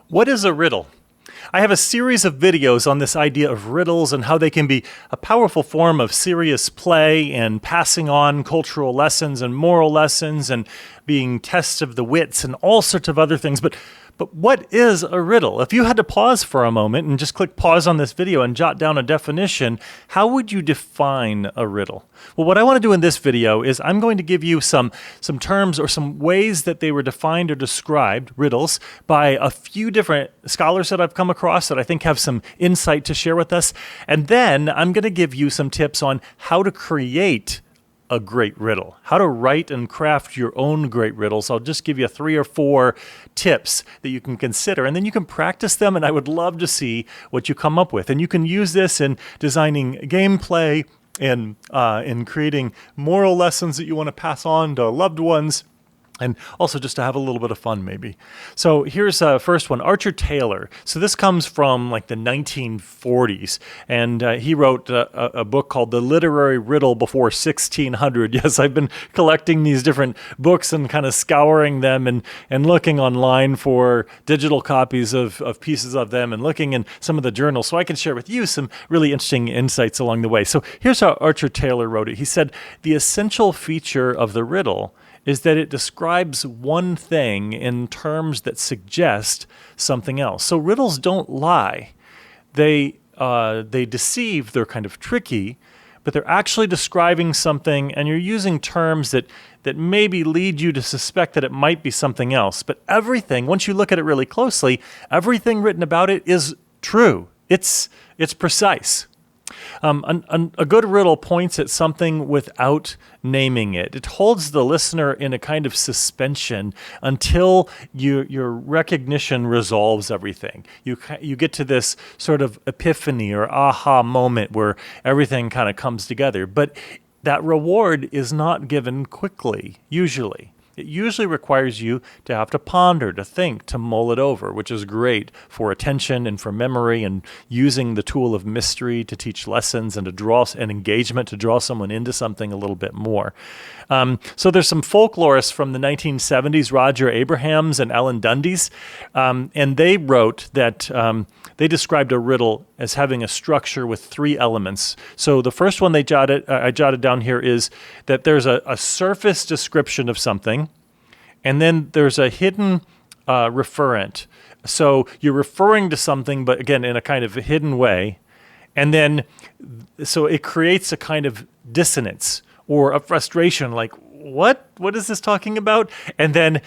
What is a riddle? I have a series of videos on this idea of riddles and how they can be a powerful form of serious play and passing on cultural lessons and moral lessons and being tests of the wits and all sorts of other things. But what is a riddle? If you had to pause for a moment and just click pause on this video and jot down a definition, how would you define a riddle? Well, what I want to do in this video is I'm going to give you some terms or some ways that they were defined or described, riddles, by a few different scholars that I've come across that I think have some insight to share with us. And then I'm going to give you some tips on how to create a great riddle, how to write and craft your own great riddles. I'll just give you 3 or 4 tips that you can consider, and then you can practice them, and I would love to see what you come up with. And you can use this in designing gameplay and in creating moral lessons that you want to pass on to loved ones, and also just to have a little bit of fun, maybe. So here's first one, Archer Taylor. So this comes from like the 1940s, and he wrote a book called The Literary Riddle Before 1600. Yes, I've been collecting these different books and kind of scouring them and looking online for digital copies of pieces of them and looking in some of the journals so I can share with you some really interesting insights along the way. So here's how Archer Taylor wrote it. He said, "The essential feature of the riddle is that it describes one thing in terms that suggest something else." So riddles don't lie. They deceive, they're kind of tricky, but they're actually describing something, and you're using terms that maybe lead you to suspect that it might be something else. But everything, once you look at it really closely, everything written about it is true. It's precise. A good riddle points at something without naming it. It holds the listener in a kind of suspension until your recognition resolves everything. You get to this sort of epiphany or aha moment where everything kind of comes together. But that reward is not given quickly, usually. It usually requires you to have to ponder, to think, to mull it over, which is great for attention and for memory and using the tool of mystery to teach lessons and to draw an engagement, to draw someone into something a little bit more. So there's some folklorists from the 1970s, Roger Abrahams and Ellen Dundes, and they wrote that they described a riddle as having a structure with 3 elements. So the first one I jotted down here is that there's a surface description of something, and then there's a hidden referent. So you're referring to something, but again, in a kind of a hidden way. And then, so it creates a kind of dissonance or a frustration, like, what is this talking about? And then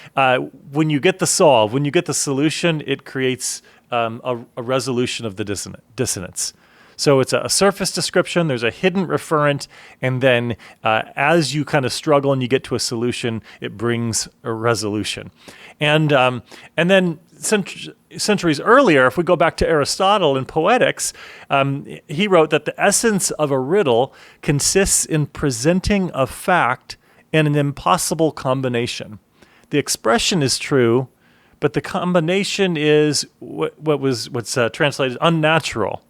when you get the solve, when you get the solution, it creates a resolution of the dissonance. So it's a surface description, there's a hidden referent, and then as you kind of struggle and you get to a solution, it brings a resolution. And then centuries earlier, if we go back to Aristotle in Poetics, he wrote that the essence of a riddle consists in presenting a fact in an impossible combination. The expression is true, but the combination is what's translated unnatural.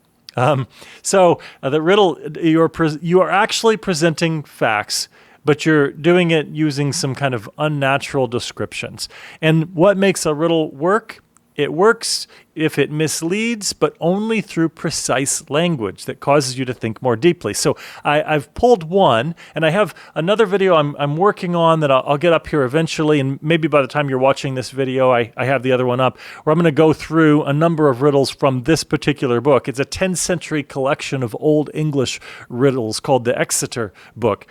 So the riddle, you are actually presenting facts, but you're doing it using some kind of unnatural descriptions. And what makes a riddle work? It works if it misleads, but only through precise language that causes you to think more deeply. So I've pulled one, and I have another video I'm working on that I'll get up here eventually, and maybe by the time you're watching this video, I have the other one up, where I'm going to go through a number of riddles from this particular book. It's a 10th century collection of Old English riddles called the Exeter Book.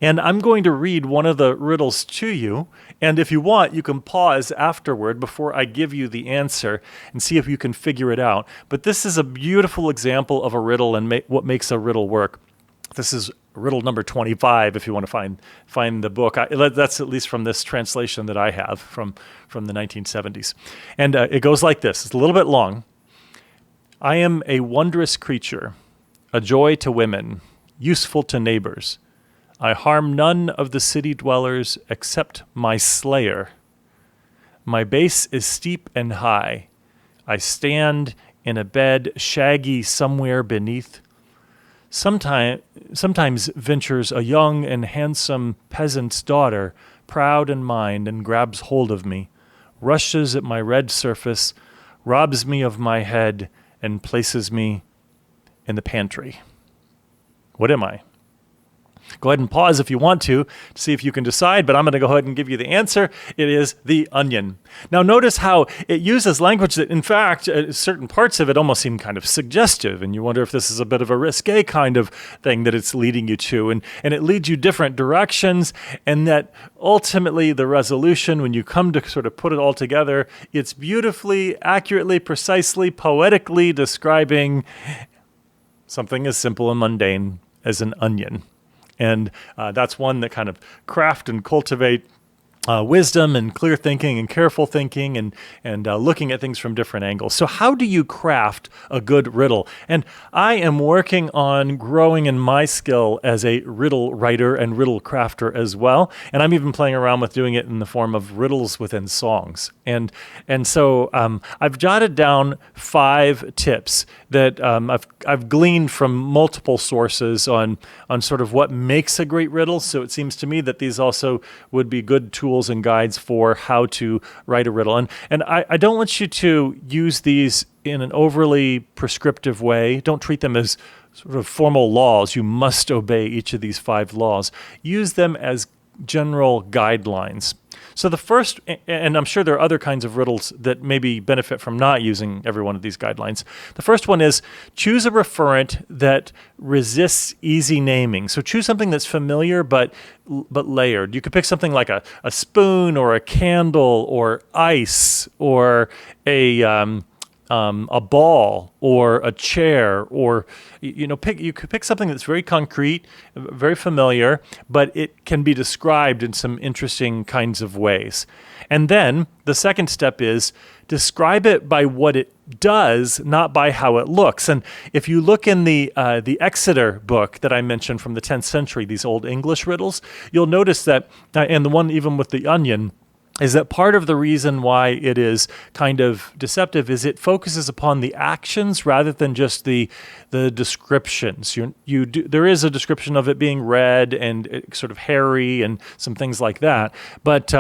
And I'm going to read one of the riddles to you, and if you want, you can pause afterward before I give you the answer and see if you can figure it out. But this is a beautiful example of a riddle and what makes a riddle work. This is riddle number 25, if you want to find the book. That's at least from this translation that I have from the 1970s. And it goes like this. It's a little bit long. "I am a wondrous creature, a joy to women, useful to neighbors. I harm none of the city dwellers except my slayer. My base is steep and high. I stand in a bed shaggy somewhere beneath. Sometimes ventures a young and handsome peasant's daughter, proud in mind, and grabs hold of me, rushes at my red surface, robs me of my head, and places me in the pantry. What am I? Go ahead and pause if you want to see if you can decide, but I'm going to go ahead and give you the answer. It is the onion. Now, notice how it uses language that, in fact, certain parts of it almost seem kind of suggestive, and you wonder if this is a bit of a risque kind of thing that it's leading you to, and it leads you different directions, and that ultimately the resolution, when you come to sort of put it all together, it's beautifully, accurately, precisely, poetically describing something as simple and mundane as an onion. And that's one that kind of craft and cultivate wisdom and clear thinking and careful thinking and looking at things from different angles. So how do you craft a good riddle? And I am working on growing in my skill as a riddle writer and riddle crafter as well. And I'm even playing around with doing it in the form of riddles within songs. And so I've jotted down 5 tips that I've gleaned from multiple sources on sort of what makes a great riddle. So it seems to me that these also would be good tools and guides for how to write a riddle. And I don't want you to use these in an overly prescriptive way. Don't treat them as sort of formal laws. You must obey each of these 5 laws. Use them as general guidelines. So the first, and I'm sure there are other kinds of riddles that maybe benefit from not using every one of these guidelines. The first one is choose a referent that resists easy naming. So choose something that's familiar but layered. You could pick something like a spoon or a candle or ice or a ball or a chair, or you could pick something that's very concrete, very familiar, but it can be described in some interesting kinds of ways. And then the second step is describe it by what it does, not by how it looks. And if you look in the Exeter book that I mentioned from the 10th century, these old English riddles, you'll notice that, and the one even with the onion, is that part of the reason why it is kind of deceptive is it focuses upon the actions rather than just the descriptions. There is a description of it being red and sort of hairy and some things like that, but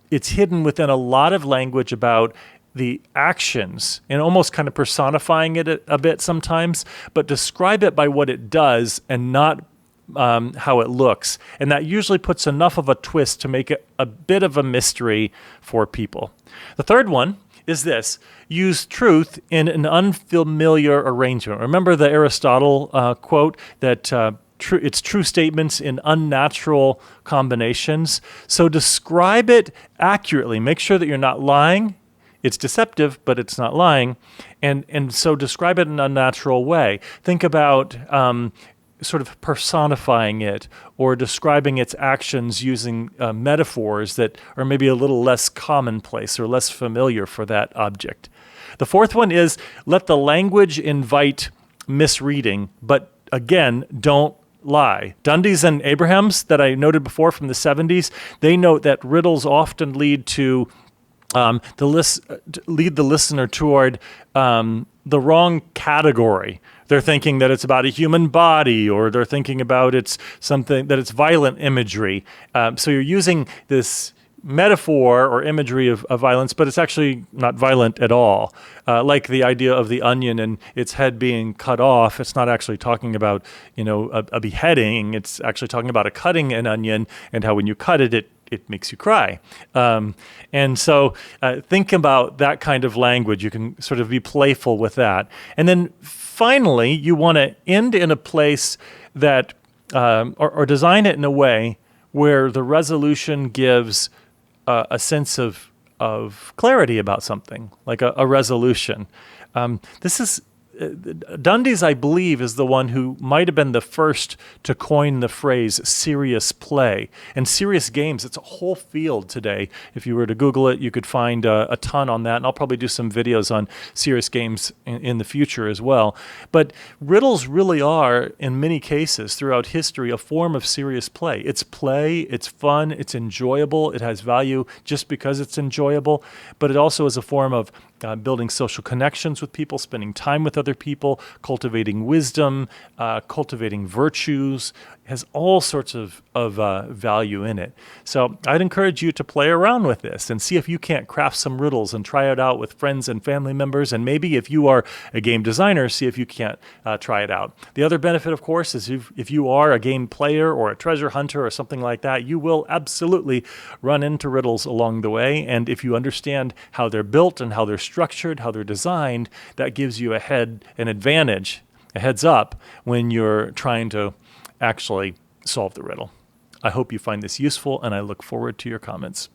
it's hidden within a lot of language about the actions and almost kind of personifying it a bit sometimes, but describe it by what it does and not how it looks. And that usually puts enough of a twist to make it a bit of a mystery for people. The third one is this: use truth in an unfamiliar arrangement. Remember the Aristotle quote that it's true statements in unnatural combinations. So describe it accurately. Make sure that you're not lying. It's deceptive, but it's not lying. And so describe it in an unnatural way. Think about sort of personifying it or describing its actions using metaphors that are maybe a little less commonplace or less familiar for that object. The fourth one is let the language invite misreading, but again, don't lie. Dundee's and Abraham's that I noted before from the 70s, they note that riddles often lead to lead the listener toward the wrong category. They're thinking that it's about a human body, or they're thinking about it's something that it's violent imagery. So you're using this metaphor or imagery of violence, but it's actually not violent at all. Like the idea of the onion and its head being cut off, it's not actually talking about a beheading. It's actually talking about cutting an onion and how when you cut it, it makes you cry. And so think about that kind of language. You can sort of be playful with that. And then finally, you want to end in a place that, or design it in a way where the resolution gives a sense of clarity about something, like a resolution. This is Dundee's, I believe, is the one who might have been the first to coin the phrase serious play. And serious games, it's a whole field today. If you were to Google it, you could find a ton on that. And I'll probably do some videos on serious games in the future as well. But riddles really are, in many cases throughout history, a form of serious play. It's play, it's fun, it's enjoyable, it has value just because it's enjoyable. But it also is a form of building social connections with people, spending time with other people, cultivating wisdom, cultivating virtues, has all sorts of value in it. So I'd encourage you to play around with this and see if you can't craft some riddles and try it out with friends and family members. And maybe if you are a game designer, see if you can't try it out. The other benefit, of course, is if you are a game player or a treasure hunter or something like that, you will absolutely run into riddles along the way. And if you understand how they're built and how they're structured, how they're designed, that gives you an advantage, a heads up when you're trying to actually solve the riddle. I hope you find this useful, and I look forward to your comments.